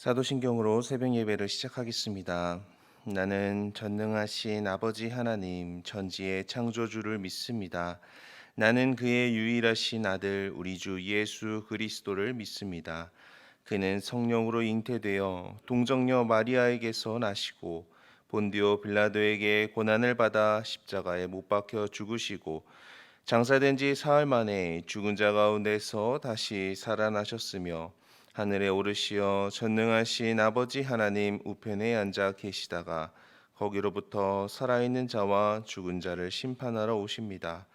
사도신경으로 새벽 예배를 시작하겠습니다. 나는 전능하신 아버지 하나님 전지의 창조주를 믿습니다. 나는 그의 유일하신 아들 우리 주 예수 그리스도를 믿습니다. 그는 성령으로 잉태되어 동정녀 마리아에게서 나시고 본디오 빌라도에게 고난을 받아 십자가에 못 박혀 죽으시고 장사된 지 사흘 만에 죽은 자 가운데서 다시 살아나셨으며 하늘에 오르시어 전능하신 아버지 하나님 우편에 앉아 계시다가 거기로부터 살아있는 자와 죽은 자를 심판하러 오십니다.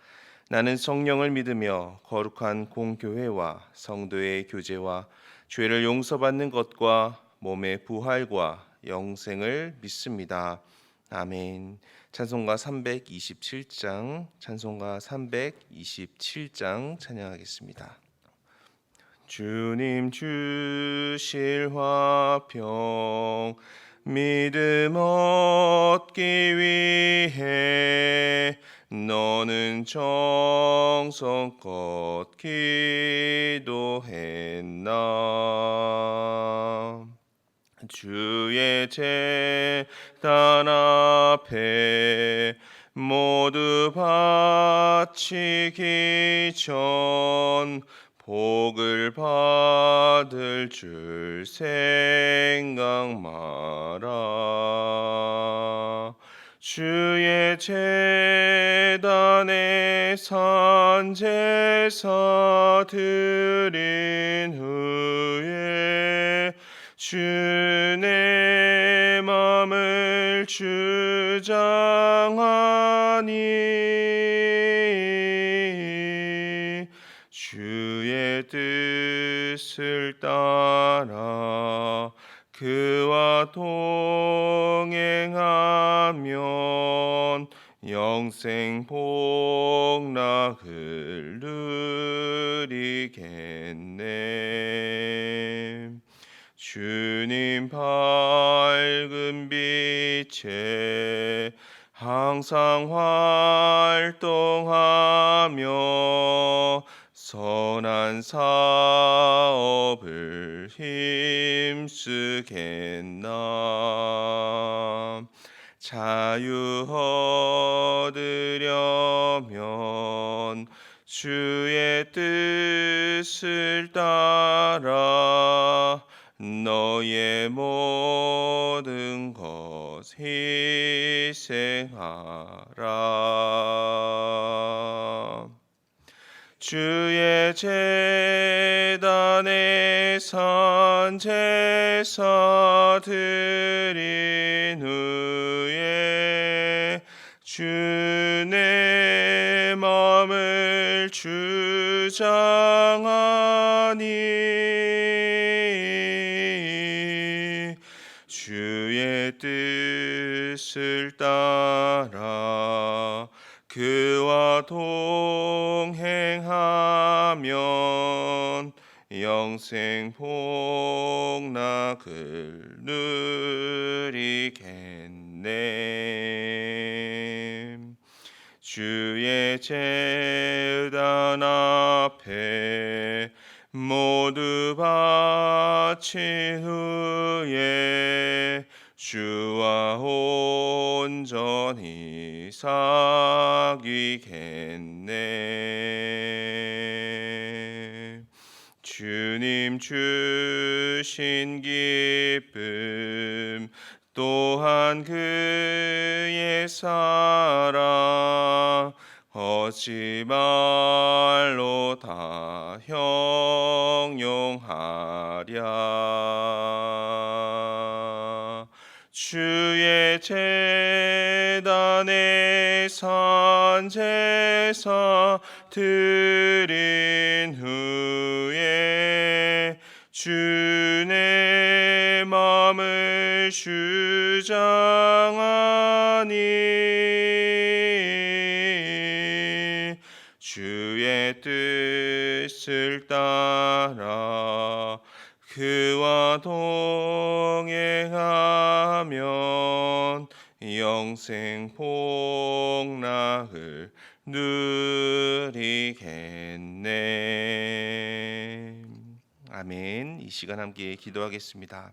나는 성령을 믿으며 거룩한 공교회와 성도의 교제와 죄를 용서받는 것과 몸의 부활과 영생을 믿습니다. 아멘. 찬송가 327장 찬양하겠습니다. 주님 주실 화평 믿음 얻기 위해 너는 정성껏 기도했나. 주의 제단 앞에 모두 바치기 전 복을 받을 줄 생각 마라. 주의 제단에 산 제사 드린 후에 주의 맘을 주장하니 주의 뜻을 따라 그와 동행하면 영생 복락을 누리겠네. 주님 밝은 빛에 항상 활동하며 선한 사업을 힘쓰겠나. 자유 얻으려면 주의 뜻을 따라 너의 모든 것 희생하라. 주의 제단에 산 제사 드린 후에 주의 마음을 주장하니 주의 뜻을 따라 그와 동행하면 영생 복락을 누리겠네. 주의 제단 앞에 모두 바친 후에 주와 온전히 사귀겠네. 주님 주신 기쁨 또한 그의 사랑 어찌 말로 다 형용하랴. 주의 제단에 산 제사 드린 후에 주의 마음을 주장하니 주의 뜻을 따라 그와 동행하면 영생 복락을 누리겠네. 아멘. 이 시간 함께 기도하겠습니다.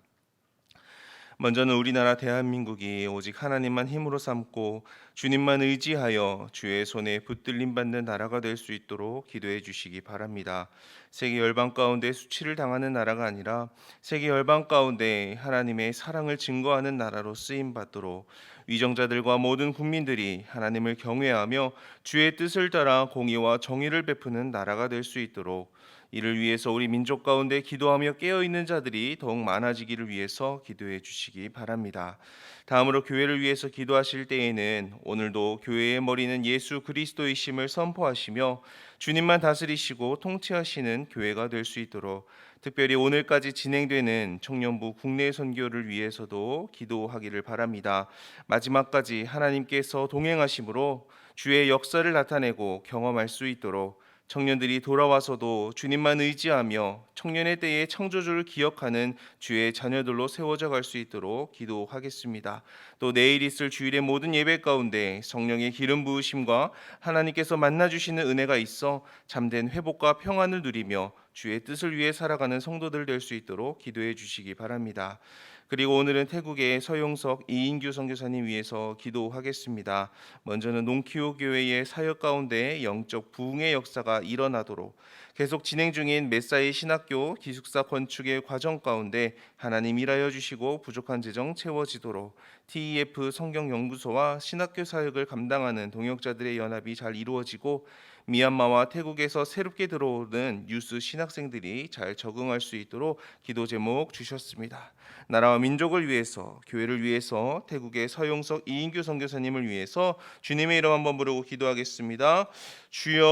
먼저는 우리나라 대한민국이 오직 하나님만 힘으로 삼고 주님만 의지하여 주의 손에 붙들림 받는 나라가 될 수 있도록 기도해 주시기 바랍니다. 세계 열방 가운데 수치를 당하는 나라가 아니라 세계 열방 가운데 하나님의 사랑을 증거하는 나라로 쓰임 받도록 위정자들과 모든 국민들이 하나님을 경외하며 주의 뜻을 따라 공의와 정의를 베푸는 나라가 될 수 있도록 이를 위해서 우리 민족 가운데 기도하며 깨어있는 자들이 더욱 많아지기를 위해서 기도해 주시기 바랍니다. 다음으로 교회를 위해서 기도하실 때에는 오늘도 교회의 머리는 예수 그리스도이심을 선포하시며 주님만 다스리시고 통치하시는 교회가 될 수 있도록 특별히 오늘까지 진행되는 청년부 국내 선교를 위해서도 기도하기를 바랍니다. 마지막까지 하나님께서 동행하심으로 주의 역사를 나타내고 경험할 수 있도록 청년들이 돌아와서도 주님만 의지하며 청년의 때의 창조주를 기억하는 주의 자녀들로 세워져 갈 수 있도록 기도하겠습니다. 또 내일 있을 주일의 모든 예배 가운데 성령의 기름 부으심과 하나님께서 만나주시는 은혜가 있어 잠든 회복과 평안을 누리며 주의 뜻을 위해 살아가는 성도들 될 수 있도록 기도해 주시기 바랍니다. 그리고 오늘은 태국의 서용석 이인규 선교사님 위해서 기도하겠습니다. 먼저는 농키오 교회의 사역 가운데 영적 부흥의 역사가 일어나도록 계속 진행 중인 메사이 신학교 기숙사 건축의 과정 가운데 하나님 일하여 주시고 부족한 재정 채워지도록 TEF 성경연구소와 신학교 사역을 감당하는 동역자들의 연합이 잘 이루어지고 미얀마와 태국에서 새롭게 들어오는 유스 신학생들이 잘 적응할 수 있도록 기도 제목 주셨습니다. 나라와 민족을 위해서, 교회를 위해서, 태국의 서용석 이인규 선교사님을 위해서 주님의 이름 한번 부르고 기도하겠습니다. 주여.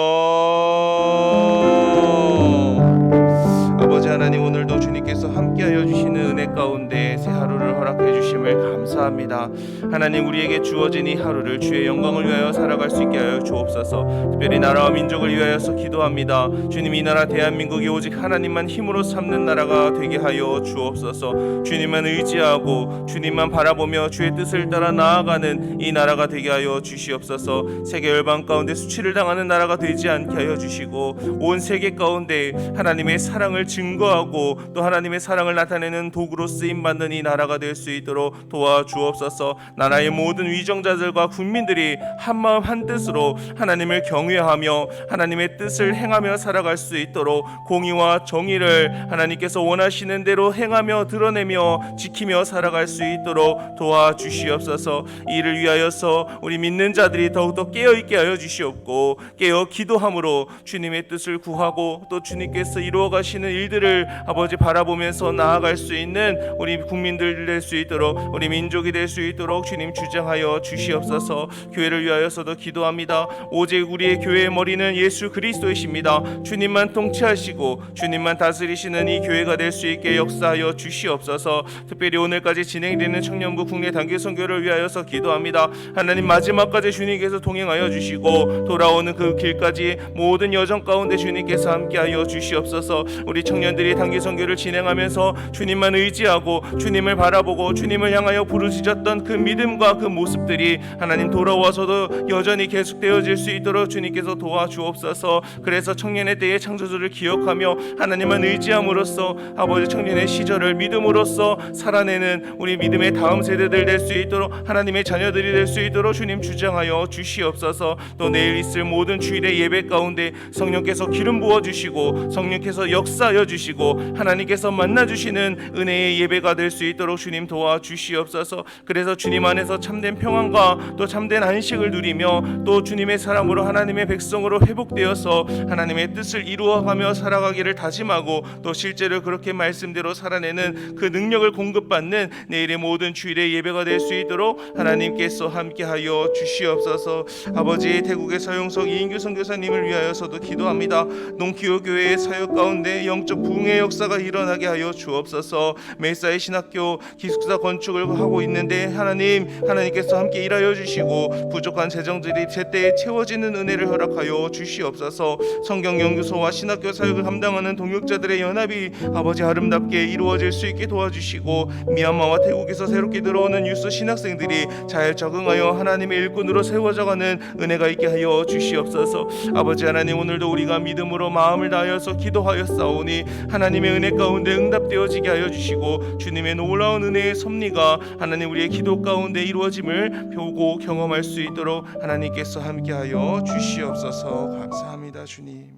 아버지 하나님, 오늘도 주님께서 함께하여 주시는 은혜 가운데 새 하루를 허락해 주심을 감사합니다. 하나님, 우리에게 주어진 이 하루를 주의 영광을 위하여 살아갈 수 있게 하여 주옵소서. 특별히 나라와 민족을 위하여서 기도합니다. 주님, 이 나라 대한민국이 오직 하나님만 힘으로 삼는 나라가 되게 하여 주옵소서. 주님만 의지하고 주님만 바라보며 주의 뜻을 따라 나아가는 이 나라가 되게 하여 주시옵소서. 세계 열방 가운데 수치를 당하는 나라가 되지 않게 하여 주시고 온 세계 가운데 하나님의 사랑을 증거하고 또 하나님의 사랑을 나타내는 도구로 쓰임받는 이 나라가 될 수 있도록 도와주옵소서. 나라의 모든 위정자들과 국민들이 한마음 한뜻으로 하나님을 경외하며 하나님의 뜻을 행하며 살아갈 수 있도록 공의와 정의를 하나님께서 원하시는 대로 행하며 드러내며 지키며 살아갈 수 있도록 도와주시옵소서. 이를 위하여서 우리 믿는 자들이 더욱더 깨어있게 하여 주시옵고 깨어 기도함으로 주님의 뜻을 구하고 또 주님께서 이루어 가시는 일들을 아버지 바라보면서 나아갈 수 있는 우리 국민들 될 수 있도록 우리 민족이 될 수 있도록 주님 주장하여 주시옵소서. 교회를 위하여서도 기도합니다. 오직 우리의 교회의 머리는 예수 그리스도이십니다. 주님만 통치하시고 주님만 다스리시는 이 교회가 될 수 있게 역사하여 주시옵소서. 특별히 오늘까지 진행되는 청년부 국내 단기 선교를 위하여서 기도합니다. 하나님, 마지막까지 주님께서 동행하여 주시고 돌아오는 그 길까지 모든 여정 가운데 주님께서 함께하여 주시옵소서. 우리 청년들이 단기 선교를 진행하면서 주님만 의지하고 주님을 바라보고 주님을 향하여 부르짖었던 그 믿음과 그 모습들이 하나님 돌아와서도 여전히 계속되어질 수 있도록 주님께서 도와주옵소서. 그래서 청년의 때의 창조주를 기억하며 하나님만 의지함으로써 아버지 청년의 시절을 믿음으로써 살아내는 우리 믿음의 다음 세대들 될 수 있도록 하나님의 자녀들이 될 수 있도록 주님 주장하여 주시옵소서. 또 내일 있을 모든 주일의 예배 가운데 성령께서 기름 부어 주시고 성령께서 역사하여 주시고 하나님께서 만나 주시는 은혜의 예배가 될 수 있도록 주님 도와주시옵소서. 그래서 주님 안에서 참된 평안과 또 참된 안식을 누리며 또 주님의 사람으로 하나님의 백성으로 회복되어서 하나님의 뜻을 이루어가며 살아가기를 다짐하고 또 실제로 그렇게 말씀대로 살아내는 그 능력을 공급받는 내일의 모든 주일의 예배가 될 수 있도록 하나님께서 함께하여 주시옵소서. 아버지, 태국의 서용석 이인규 선교사님을 위하여서도 기도합니다. 농키오 교회의 사역 가운데 영적 부흥의 역사가 일어나게 하여 주옵소서. 메사이 신학교 기숙사 건축을 하고 있는데 하나님께서 함께 일하여 주시고 부족한 재정들이 제때에 채워지는 은혜를 허락하여 주시옵소서. 성경 연구소와 신학교 사역을 감당하는 동역자들의 연합이 아버지 아름답게 이루어질 수 있게 도와주시고, 미얀마와 태국에서 새롭게 들어오는 유스 신학생들이 잘 적응하여 하나님의 일꾼으로 세워져가는 은혜가 있게 하여 주시옵소서. 아버지 하나님, 오늘도 우리가 믿음으로 마음을 다하여서 기도하였사오니 하나님의 은혜 가운데 응답되어지게 하여 주시고, 주님의 놀라운 은혜의 섭리가 하나님 우리의 기도 가운데 이루어짐을 보고 경험할 수 있도록 하나님께서 함께하여 주시옵소서. 감사합니다. 주님,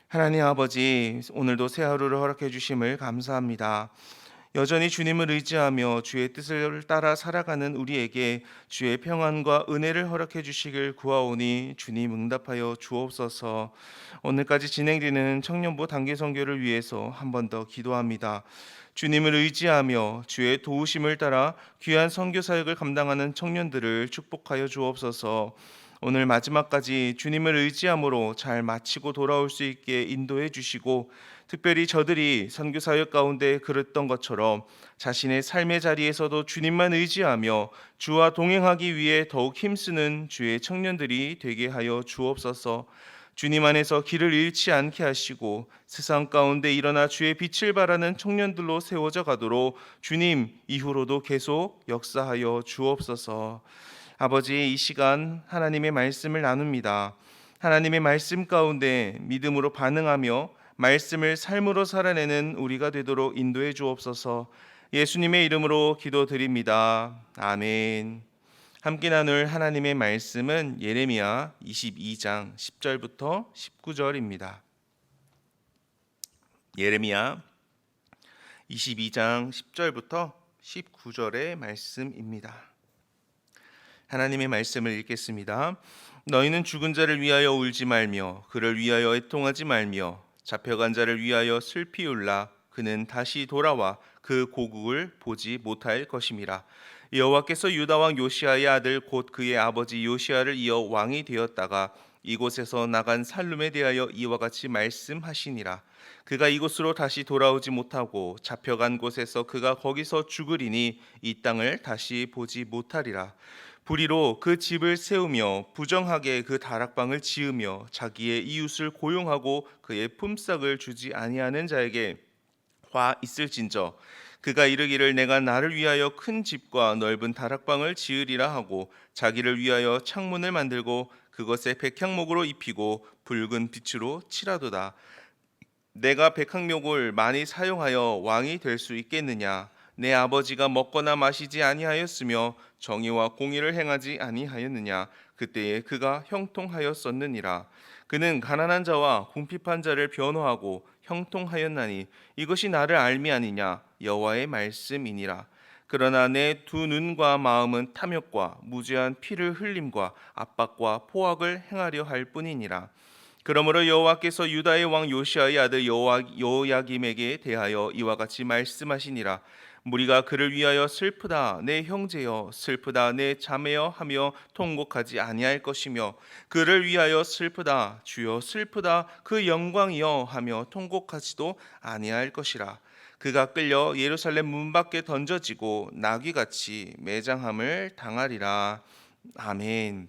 하나님 아버지, 오늘도 새 하루를 허락해 주심을 감사합니다. 여전히 주님을 의지하며 주의 뜻을 따라 살아가는 우리에게 주의 평안과 은혜를 허락해 주시길 구하오니 주님 응답하여 주옵소서. 오늘까지 진행되는 청년부 단기 선교를 위해서 한 번 더 기도합니다. 주님을 의지하며 주의 도우심을 따라 귀한 선교 사역을 감당하는 청년들을 축복하여 주옵소서. 오늘 마지막까지 주님을 의지함으로 잘 마치고 돌아올 수 있게 인도해 주시고, 특별히 저들이 선교 사역 가운데 그랬던 것처럼 자신의 삶의 자리에서도 주님만 의지하며 주와 동행하기 위해 더욱 힘쓰는 주의 청년들이 되게 하여 주옵소서. 주님 안에서 길을 잃지 않게 하시고 세상 가운데 일어나 주의 빛을 발하는 청년들로 세워져 가도록 주님 이후로도 계속 역사하여 주옵소서. 아버지, 이 시간 하나님의 말씀을 나눕니다. 하나님의 말씀 가운데 믿음으로 반응하며 말씀을 삶으로 살아내는 우리가 되도록 인도해 주옵소서. 예수님의 이름으로 기도드립니다. 아멘. 함께 나눌 하나님의 말씀은 예레미야 22장 10절부터 19절입니다. 예레미야 22장 10절부터 19절의 말씀입니다. 하나님의 말씀을 읽겠습니다. 너희는 죽은 자를 위하여 울지 말며 그를 위하여 애통하지 말며 잡혀간 자를 위하여 슬피 울라. 그는 다시 돌아와 그 고국을 보지 못할 것임이라. 여호와께서 유다 왕 요시아의 아들 곧 그의 아버지 요시아를 이어 왕이 되었다가 이곳에서 나간 살룸에 대하여 이와 같이 말씀하시니라. 그가 이곳으로 다시 돌아오지 못하고 잡혀간 곳에서 그가 거기서 죽으리니 이 땅을 다시 보지 못하리라. 불의로 그 집을 세우며 부정하게 그 다락방을 지으며 자기의 이웃을 고용하고 그의 품삯을 주지 아니하는 자에게 화 있을진저 그가 이르기를 내가 나를 위하여 큰 집과 넓은 다락방을 지으리라 하고 자기를 위하여 창문을 만들고 그것에 백향목으로 입히고 붉은 빛으로 칠하도다. 내가 백향목을 많이 사용하여 왕이 될 수 있겠느냐? 내 아버지가 먹거나 마시지 아니하였으며 정의와 공의를 행하지 아니하였느냐? 그때에 그가 형통하였었느니라. 그는 가난한 자와 궁핍한 자를 변호하고 형통하였나니 이것이 나를 알미 아니냐? 여호와의 말씀이니라. 그러나 내 두 눈과 마음은 탐욕과 무죄한 피를 흘림과 압박과 포악을 행하려 할 뿐이니라. 그러므로 여호와께서 유다의 왕 요시아의 아들 여호야김에게 대하여 이와 같이 말씀하시니라. 무리가 그를 위하여 슬프다 내 형제여, 슬프다 내 자매여 하며 통곡하지 아니할 것이며 그를 위하여 슬프다 주여, 슬프다 그 영광이여 하며 통곡하지도 아니할 것이라. 그가 끌려 예루살렘 문 밖에 던져지고 나귀같이 매장함을 당하리라. 아멘.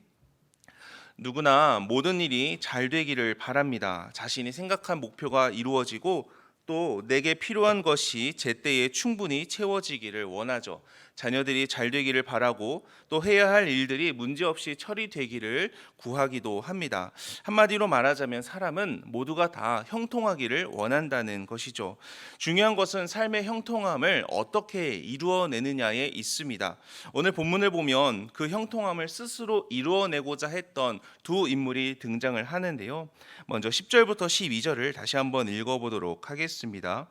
누구나 모든 일이 잘 되기를 바랍니다. 자신이 생각한 목표가 이루어지고 또 내게 필요한 것이 제때에 충분히 채워지기를 원하죠. 자녀들이 잘 되기를 바라고 또 해야 할 일들이 문제없이 처리되기를 구하기도 합니다. 한마디로 말하자면 사람은 모두가 다 형통하기를 원한다는 것이죠. 중요한 것은 삶의 형통함을 어떻게 이루어내느냐에 있습니다. 오늘 본문을 보면 그 형통함을 스스로 이루어내고자 했던 두 인물이 등장을 하는데요. 먼저 10절부터 12절을 다시 한번 읽어보도록 하겠습니다.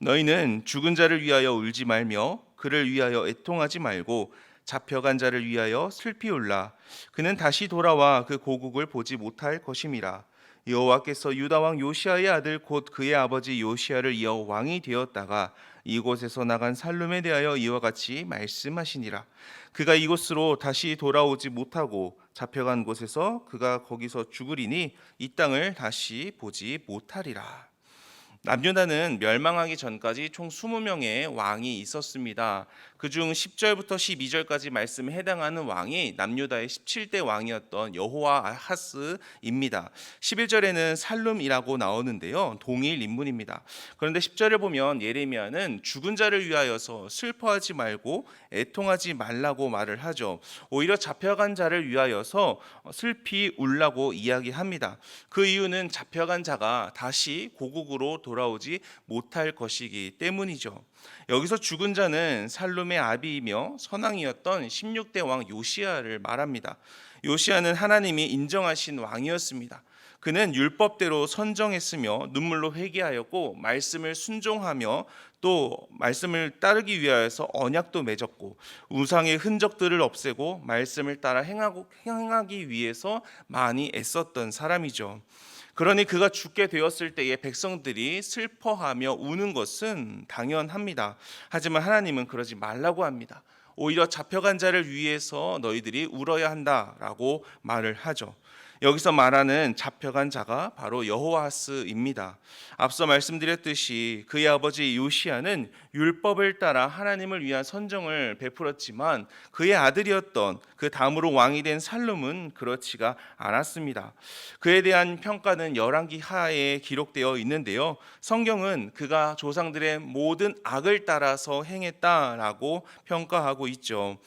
너희는 죽은 자를 위하여 울지 말며 그를 위하여 애통하지 말고 잡혀간 자를 위하여 슬피 울라. 그는 다시 돌아와 그 고국을 보지 못할 것임이라. 여호와께서 유다 왕 요시아의 아들 곧 그의 아버지 요시아를 이어 왕이 되었다가 이곳에서 나간 살룸에 대하여 이와 같이 말씀하시니라. 그가 이곳으로 다시 돌아오지 못하고 잡혀간 곳에서 그가 거기서 죽으리니 이 땅을 다시 보지 못하리라. 남유다는 멸망하기 전까지 총 20명의 왕이 있었습니다. 그중 10절부터 12절까지 말씀에 해당하는 왕이 남유다의 17대 왕이었던 여호와하스입니다. 11절에는 살룸이라고 나오는데요. 동일 인물입니다. 그런데 10절을 보면 예레미야는 죽은 자를 위하여서 슬퍼하지 말고 애통하지 말라고 말을 하죠. 오히려 잡혀간 자를 위하여서 슬피 울라고 이야기합니다. 그 이유는 잡혀간 자가 다시 고국으로 돌아오지 못할 것이기 때문이죠. 여기서 죽은 자는 살룸의 아비이며 선왕이었던 16대 왕 요시야를 말합니다. 요시야는 하나님이 인정하신 왕이었습니다. 그는 율법대로 선정했으며 눈물로 회개하였고 말씀을 순종하며 또 말씀을 따르기 위하여서 언약도 맺었고 우상의 흔적들을 없애고 말씀을 따라 행하기 위해서 많이 애썼던 사람이죠. 그러니 그가 죽게 되었을 때에 백성들이 슬퍼하며 우는 것은 당연합니다. 하지만 하나님은 그러지 말라고 합니다. 오히려 잡혀간 자를 위해서 너희들이 울어야 한다라고 말을 하죠. 여기서 말하는 잡혀간 자가 바로 여호와하스입니다. 앞서 말씀드렸듯이 그의 아버지 요시야는 율법을 따라 하나님을 위한 선정을 베풀었지만 그의 아들이었던 그 다음으로 왕이 된 살룸은 그렇지가 않았습니다. 그에 대한 평가는 열왕기 하에 기록되어 있는데요. 성경은 그가 조상들의 모든 악을 따라서 행했다라고 평가하고 있죠.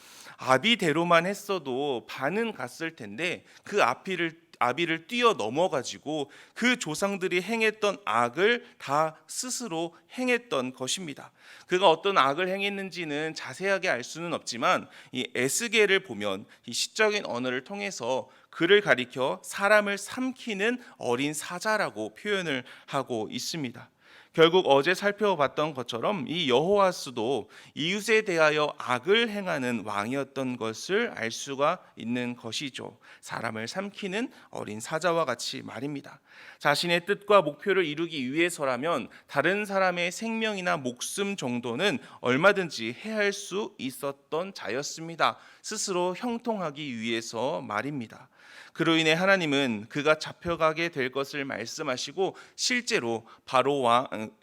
아비대로만 했어도 반은 갔을 텐데 그 아비를 뛰어넘어 가지고 그 조상들이 행했던 악을 다 스스로 행했던 것입니다. 그가 어떤 악을 행했는지는 자세하게 알 수는 없지만 이 에스겔을 보면 이 시적인 언어를 통해서 그를 가리켜 사람을 삼키는 어린 사자라고 표현을 하고 있습니다. 결국 어제 살펴봤던 것처럼 이 여호와스도 이웃에 대하여 악을 행하는 왕이었던 것을 알 수가 있는 것이죠. 사람을 삼키는 어린 사자와 같이 말입니다. 자신의 뜻과 목표를 이루기 위해서라면 다른 사람의 생명이나 목숨 정도는 얼마든지 해할 수 있었던 자였습니다. 스스로 형통하기 위해서 말입니다. 그로 인해 하나님은 그가 잡혀가게 될 것을 말씀하시고 실제로 바로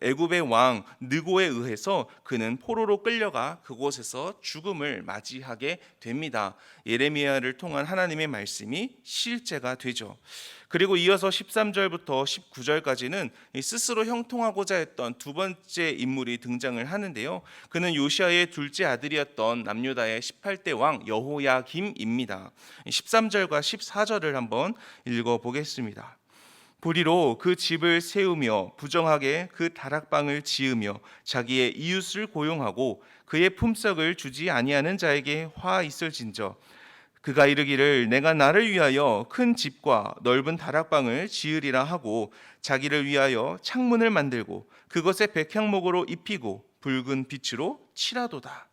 애굽의 왕 느고에 의해서 그는 포로로 끌려가 그곳에서 죽음을 맞이하게 됩니다. 예레미야를 통한 하나님의 말씀이 실제가 되죠. 그리고 이어서 13절부터 19절까지는 스스로 형통하고자 했던 두 번째 인물이 등장을 하는데요. 그는 요시야의 둘째 아들이었던 남유다의 18대 왕 여호야김입니다. 13절과 14절을 한번 읽어보겠습니다. 불의로 그 집을 세우며 부정하게 그 다락방을 지으며 자기의 이웃을 고용하고 그의 품삯을 주지 아니하는 자에게 화 있을진저 그가 이르기를 내가 나를 위하여 큰 집과 넓은 다락방을 지으리라 하고 자기를 위하여 창문을 만들고 그것에 백향목으로 입히고 붉은 빛으로 칠하도다.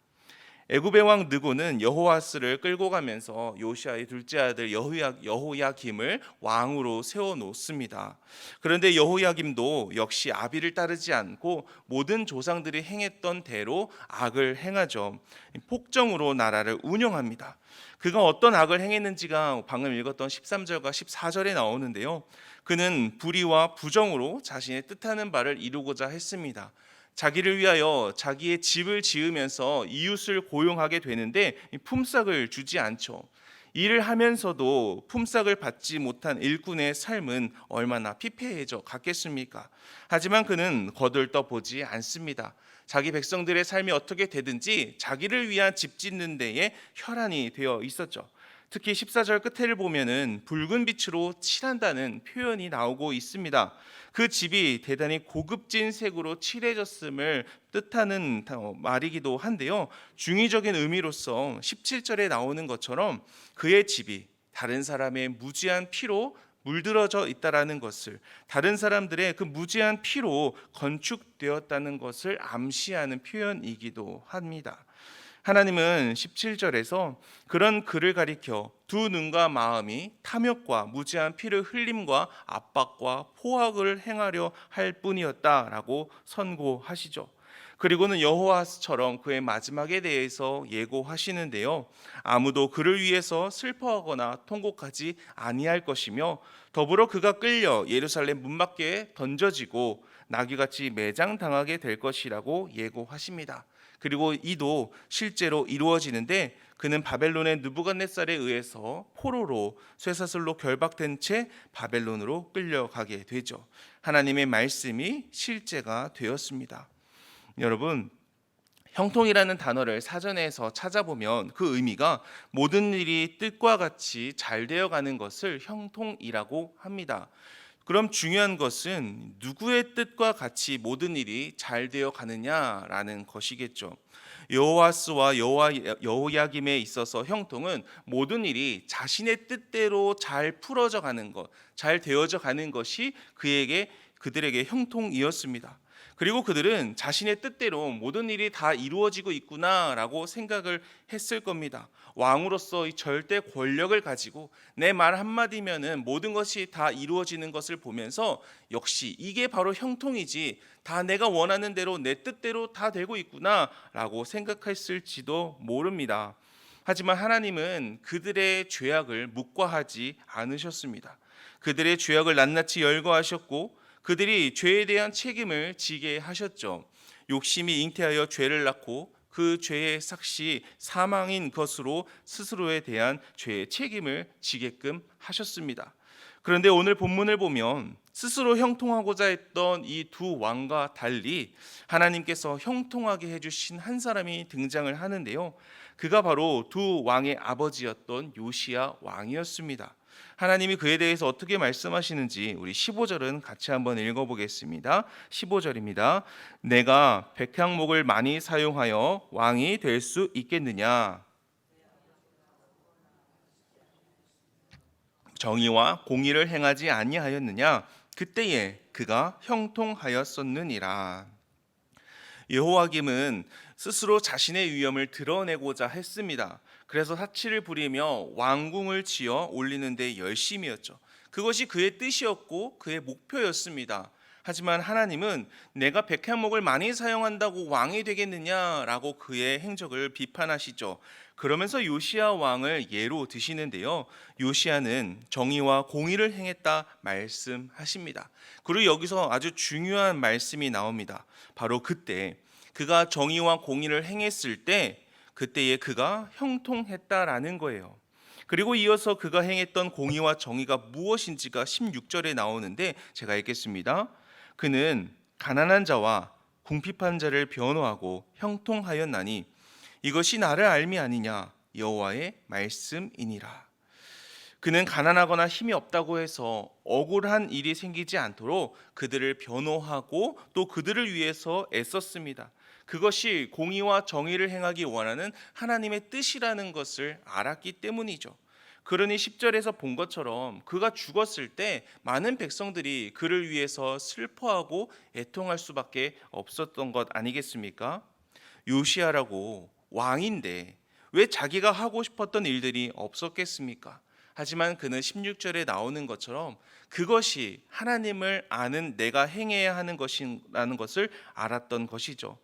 애굽의 왕 느고는 여호와스를 끌고 가면서 요시야의 둘째 아들 여호야김을 왕으로 세워놓습니다. 그런데 여호야김도 역시 아비를 따르지 않고 모든 조상들이 행했던 대로 악을 행하죠. 폭정으로 나라를 운영합니다. 그가 어떤 악을 행했는지가 방금 읽었던 13절과 14절에 나오는데요. 그는 불의와 부정으로 자신의 뜻하는 바를 이루고자 했습니다. 자기를 위하여 자기의 집을 지으면서 이웃을 고용하게 되는데 품삯을 주지 않죠. 일을 하면서도 품삯을 받지 못한 일꾼의 삶은 얼마나 피폐해져 갔겠습니까? 하지만 그는 거들떠 보지 않습니다. 자기 백성들의 삶이 어떻게 되든지 자기를 위한 집 짓는 데에 혈안이 되어 있었죠. 특히 14절 끝에를 보면은 붉은 빛으로 칠한다는 표현이 나오고 있습니다. 그 집이 대단히 고급진 색으로 칠해졌음을 뜻하는 말이기도 한데요. 중의적인 의미로서 17절에 나오는 것처럼 그의 집이 다른 사람의 무지한 피로 물들어져 있다라는 것을, 다른 사람들의 그 무지한 피로 건축되었다는 것을 암시하는 표현이기도 합니다. 하나님은 17절에서 그런 그를 가리켜 두 눈과 마음이 탐욕과 무지한 피를 흘림과 압박과 포악을 행하려 할 뿐이었다라고 선고하시죠. 그리고는 여호와스처럼 그의 마지막에 대해서 예고하시는데요. 아무도 그를 위해서 슬퍼하거나 통곡하지 아니할 것이며 더불어 그가 끌려 예루살렘 문 밖에 던져지고 나귀같이 매장당하게 될 것이라고 예고하십니다. 그리고 이도 실제로 이루어지는데 그는 바벨론의 느부갓네살에 의해서 포로로 쇠사슬로 결박된 채 바벨론으로 끌려가게 되죠. 하나님의 말씀이 실제가 되었습니다. 여러분, 형통이라는 단어를 사전에서 찾아보면 그 의미가 모든 일이 뜻과 같이 잘 되어가는 것을 형통이라고 합니다. 그럼 중요한 것은 누구의 뜻과 같이 모든 일이 잘 되어 가느냐라는 것이겠죠. 여호와스와 여호야김에 있어서 형통은 모든 일이 자신의 뜻대로 잘 풀어져 가는 것, 잘 되어져 가는 것이 그들에게 형통이었습니다. 그리고 그들은 자신의 뜻대로 모든 일이 다 이루어지고 있구나라고 생각을 했을 겁니다. 왕으로서 이 절대 권력을 가지고 내 말 한마디면은 모든 것이 다 이루어지는 것을 보면서 역시 이게 바로 형통이지, 다 내가 원하는 대로 내 뜻대로 다 되고 있구나라고 생각했을지도 모릅니다. 하지만 하나님은 그들의 죄악을 묵과하지 않으셨습니다. 그들의 죄악을 낱낱이 열거하셨고 그들이 죄에 대한 책임을 지게 하셨죠. 욕심이 잉태하여 죄를 낳고 그 죄의 삭시 사망인 것으로 스스로에 대한 죄의 책임을 지게끔 하셨습니다. 그런데 오늘 본문을 보면 스스로 형통하고자 했던 이 두 왕과 달리 하나님께서 형통하게 해주신 한 사람이 등장을 하는데요. 그가 바로 두 왕의 아버지였던 요시야 왕이었습니다. 하나님이 그에 대해서 어떻게 말씀하시는지 우리 15절은 같이 한번 읽어보겠습니다. 15절입니다. 내가 백향목을 많이 사용하여 왕이 될 수 있겠느냐? 정의와 공의를 행하지 아니하였느냐? 그때에 그가 형통하였었느니라. 여호야김은 스스로 자신의 위엄을 드러내고자 했습니다. 그래서 사치를 부리며 왕궁을 지어 올리는 데 열심이었죠. 그것이 그의 뜻이었고 그의 목표였습니다. 하지만 하나님은 내가 백향목을 많이 사용한다고 왕이 되겠느냐라고 그의 행적을 비판하시죠. 그러면서 요시야 왕을 예로 드시는데요. 요시야는 정의와 공의를 행했다 말씀하십니다. 그리고 여기서 아주 중요한 말씀이 나옵니다. 바로 그때 그가 정의와 공의를 행했을 때 그때에 그가 형통했다라는 거예요. 그리고 이어서 그가 행했던 공의와 정의가 무엇인지가 16절에 나오는데 제가 읽겠습니다. 그는 가난한 자와 궁핍한 자를 변호하고 형통하였나니 이것이 나를 알미 아니냐 여호와의 말씀이니라. 그는 가난하거나 힘이 없다고 해서 억울한 일이 생기지 않도록 그들을 변호하고 또 그들을 위해서 애썼습니다. 그것이 공의와 정의를 행하기 원하는 하나님의 뜻이라는 것을 알았기 때문이죠. 그러니 10절에서 본 것처럼 그가 죽었을 때 많은 백성들이 그를 위해서 슬퍼하고 애통할 수밖에 없었던 것 아니겠습니까? 요시야라고 왕인데 왜 자기가 하고 싶었던 일들이 없었겠습니까? 하지만 그는 16절에 나오는 것처럼 그것이 하나님을 아는 내가 행해야 하는 것이라는 것을 알았던 것이죠.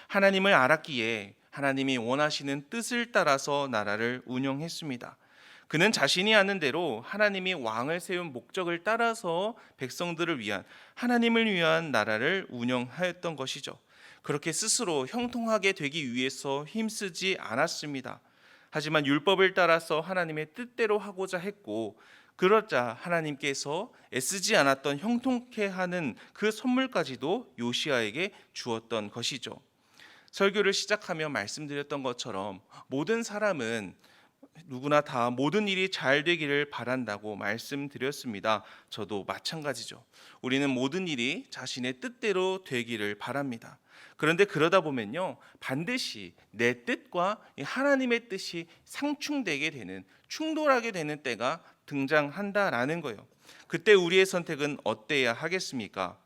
하나님을 알았기에 하나님이 원하시는 뜻을 따라서 나라를 운영했습니다. 그는 자신이 아는 대로 하나님이 왕을 세운 목적을 따라서 백성들을 위한, 하나님을 위한 나라를 운영하였던 것이죠. 그렇게 스스로 형통하게 되기 위해서 힘쓰지 않았습니다. 하지만 율법을 따라서 하나님의 뜻대로 하고자 했고, 그러자 하나님께서 애쓰지 않았던 형통케 하는 그 선물까지도 요시야에게 주었던 것이죠. 설교를 시작하며 말씀드렸던 것처럼 모든 사람은 누구나 다 모든 일이 잘 되기를 바란다고 말씀드렸습니다. 저도 마찬가지죠. 우리는 모든 일이 자신의 뜻대로 되기를 바랍니다. 그런데 그러다 보면요, 반드시 내 뜻과 하나님의 뜻이 상충되게 되는, 충돌하게 되는 때가 등장한다라는 거예요. 그때 우리의 선택은 어때야 하겠습니까?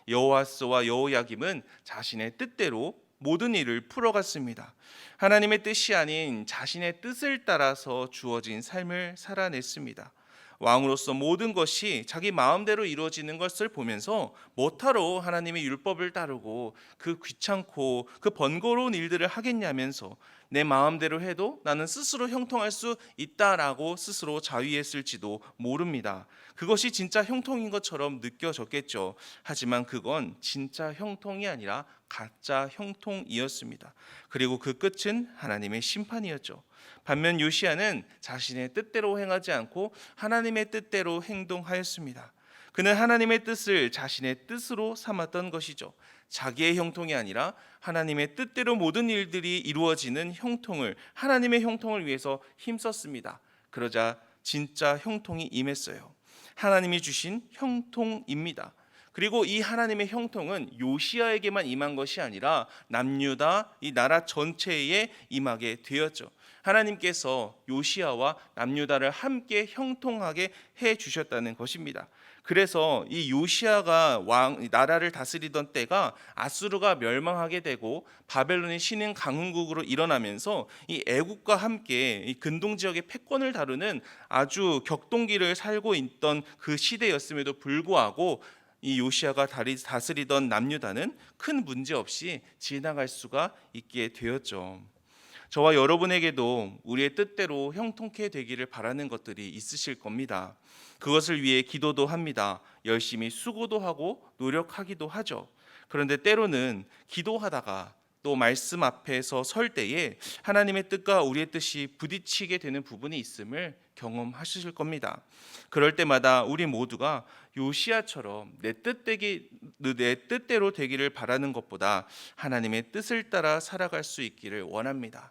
여호와스와 여호야김은 자신의 뜻대로 모든 일을 풀어갔습니다. 하나님의 뜻이 아닌 자신의 뜻을 따라서 주어진 삶을 살아냈습니다. 왕으로서 모든 것이 자기 마음대로 이루어지는 것을 보면서 뭐하러 하나님의 율법을 따르고 그 귀찮고 그 번거로운 일들을 하겠냐면서 내 마음대로 해도 나는 스스로 형통할 수 있다라고 스스로 자위했을지도 모릅니다. 그것이 진짜 형통인 것처럼 느껴졌겠죠. 하지만 그건 진짜 형통이 아니라 가짜 형통이었습니다. 그리고 그 끝은 하나님의 심판이었죠. 반면 요시야는 자신의 뜻대로 행하지 않고 하나님의 뜻대로 행동하였습니다. 그는 하나님의 뜻을 자신의 뜻으로 삼았던 것이죠. 자기의 형통이 아니라 하나님의 뜻대로 모든 일들이 이루어지는 형통을, 하나님의 형통을 위해서 힘썼습니다. 그러자 진짜 형통이 임했어요. 하나님이 주신 형통입니다. 그리고 이 하나님의 형통은 요시야에게만 임한 것이 아니라 남유다 이 나라 전체에 임하게 되었죠. 하나님께서 요시야와 남유다를 함께 형통하게 해 주셨다는 것입니다. 그래서 이 요시야가 나라를 다스리던 때가 아수르가 멸망하게 되고 바벨론이 신흥 강흥국으로 일어나면서 이 애국과 함께 이 근동 지역의 패권을 다루는 아주 격동기를 살고 있던 그 시대였음에도 불구하고 이 요시야가 다스리던 남유다는 큰 문제 없이 지나갈 수가 있게 되었죠. 저와 여러분에게도 우리의 뜻대로 형통케 되기를 바라는 것들이 있으실 겁니다. 그것을 위해 기도도 합니다. 열심히 수고도 하고 노력하기도 하죠. 그런데 때로는 기도하다가 또 말씀 앞에서 설 때에 하나님의 뜻과 우리의 뜻이 부딪히게 되는 부분이 있음을 경험하실 겁니다. 그럴 때마다 우리 모두가 요시야처럼 내 뜻대로 되기를 바라는 것보다 하나님의 뜻을 따라 살아갈 수 있기를 원합니다.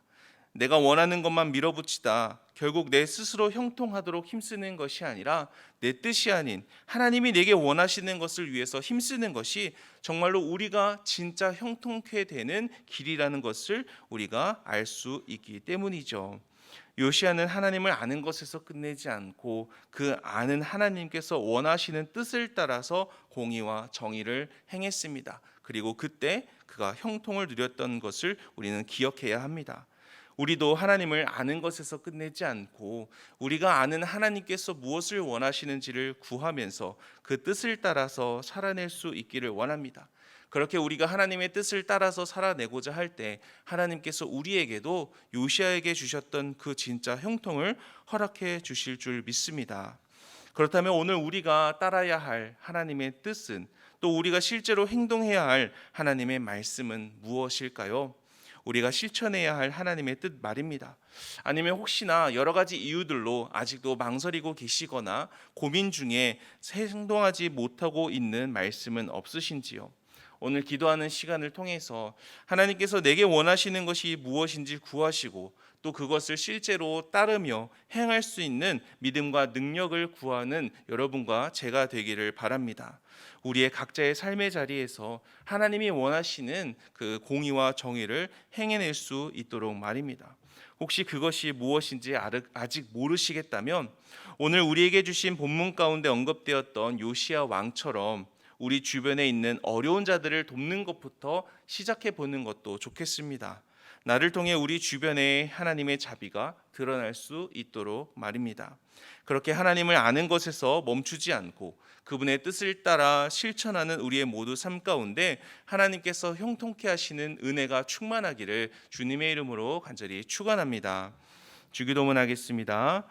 내가 원하는 것만 밀어붙이다 결국 내 스스로 형통하도록 힘쓰는 것이 아니라 내 뜻이 아닌 하나님이 내게 원하시는 것을 위해서 힘쓰는 것이 정말로 우리가 진짜 형통케 되는 길이라는 것을 우리가 알 수 있기 때문이죠. 요시야는 하나님을 아는 것에서 끝내지 않고 그 아는 하나님께서 원하시는 뜻을 따라서 공의와 정의를 행했습니다. 그리고 그때 그가 형통을 누렸던 것을 우리는 기억해야 합니다. 우리도 하나님을 아는 것에서 끝내지 않고 우리가 아는 하나님께서 무엇을 원하시는지를 구하면서 그 뜻을 따라서 살아낼 수 있기를 원합니다. 그렇게 우리가 하나님의 뜻을 따라서 살아내고자 할 때 하나님께서 우리에게도 요시야에게 주셨던 그 진짜 형통을 허락해 주실 줄 믿습니다. 그렇다면 오늘 우리가 따라야 할 하나님의 뜻은, 또 우리가 실제로 행동해야 할 하나님의 말씀은 무엇일까요? 우리가 실천해야 할 하나님의 뜻 말입니다. 아니면 혹시나 여러 가지 이유들로 아직도 망설이고 계시거나 고민 중에 행동하지 못하고 있는 말씀은 없으신지요? 오늘 기도하는 시간을 통해서 하나님께서 내게 원하시는 것이 무엇인지 구하시고 또 그것을 실제로 따르며 행할 수 있는 믿음과 능력을 구하는 여러분과 제가 되기를 바랍니다. 우리의 각자의 삶의 자리에서 하나님이 원하시는 그 공의와 정의를 행해낼 수 있도록 말입니다. 혹시 그것이 무엇인지 아직 모르시겠다면 오늘 우리에게 주신 본문 가운데 언급되었던 요시야 왕처럼 우리 주변에 있는 어려운 자들을 돕는 것부터 시작해 보는 것도 좋겠습니다. 나를 통해 우리 주변에 하나님의 자비가 드러날 수 있도록 말입니다. 그렇게 하나님을 아는 것에서 멈추지 않고 그분의 뜻을 따라 실천하는 우리의 모두 삶 가운데 하나님께서 형통케 하시는 은혜가 충만하기를 주님의 이름으로 간절히 축원합니다. 주기도문 하겠습니다.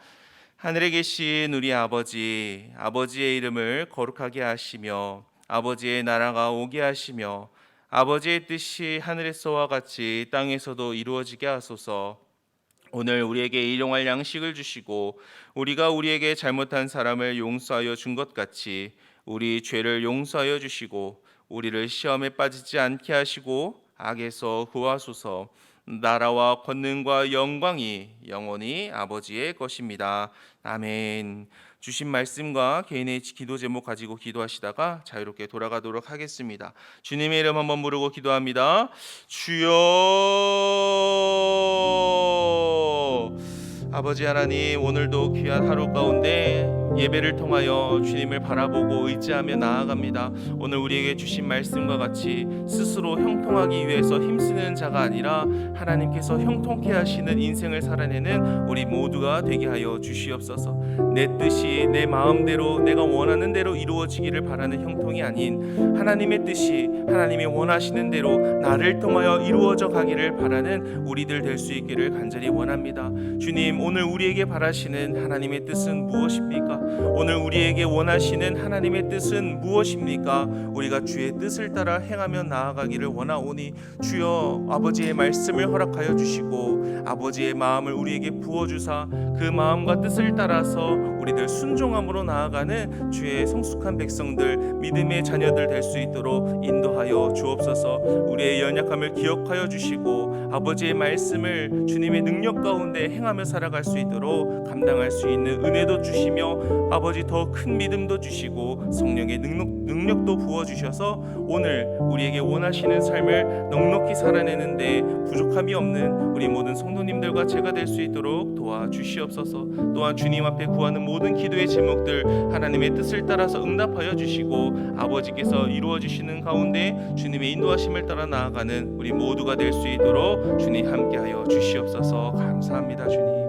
하늘에 계신 우리 아버지, 아버지의 이름을 거룩하게 하시며 아버지의 나라가 오게 하시며 아버지의 뜻이 하늘에서와 같이 땅에서도 이루어지게 하소서. 오늘 우리에게 일용할 양식을 주시고 우리가 우리에게 잘못한 사람을 용서하여 준 것 같이 우리 죄를 용서하여 주시고 우리를 시험에 빠지지 않게 하시고 악에서 구하소서. 나라와 권능과 영광이 영원히 아버지의 것입니다. 아멘. 주신 말씀과 개인의 기도 제목 가지고 기도하시다가 자유롭게 돌아가도록 하겠습니다. 주님의 이름 한번 부르고 기도합니다. 주여. 아버지 하나님, 오늘도 귀한 하루 가운데 예배를 통하여 주님을 바라보고 의지하며 나아갑니다. 오늘 우리에게 주신 말씀과 같이 스스로 형통하기 위해서 힘쓰는 자가 아니라 하나님께서 형통케 하시는 인생을 살아내는 우리 모두가 되게 하여 주시옵소서. 내 뜻이 내 마음대로 내가 원하는 대로 이루어지기를 바라는 형통이 아닌 하나님의 뜻이 하나님이 원하시는 대로 나를 통하여 이루어져 가기를 바라는 우리들 될 수 있기를 간절히 원합니다. 주님, 오늘 우리에게 바라시는 하나님의 뜻은 무엇입니까? 오늘 우리에게 원하시는 하나님의 뜻은 무엇입니까? 우리가 주의 뜻을 따라 행하며 나아가기를 원하오니 주여 아버지의 말씀을 허락하여 주시고 아버지의 마음을 우리에게 부어주사 그 마음과 뜻을 따라서 우리들 순종함으로 나아가는 주의 성숙한 백성들, 믿음의 자녀들 될 수 있도록 인도하여 주옵소서. 우리의 연약함을 기억하여 주시고 아버지의 말씀을 주님의 능력 가운데 행하며 살아갈 수 있도록 감당할 수 있는 은혜도 주시며 아버지 더 큰 믿음도 주시고 성령의 능력도 부어주셔서 오늘 우리에게 원하시는 삶을 넉넉히 살아내는데 부족함이 없는 우리 모든 성도님들과 제가 될 수 있도록 도와주시옵소서. 또한 주님 앞에 구하는 모든 기도의 제목들 하나님의 뜻을 따라서 응답하여 주시고 아버지께서 이루어 주시는 가운데 주님의 인도하심을 따라 나아가는 우리 모두가 될 수 있도록 주님 함께하여 주시옵소서. 감사합니다. 주님.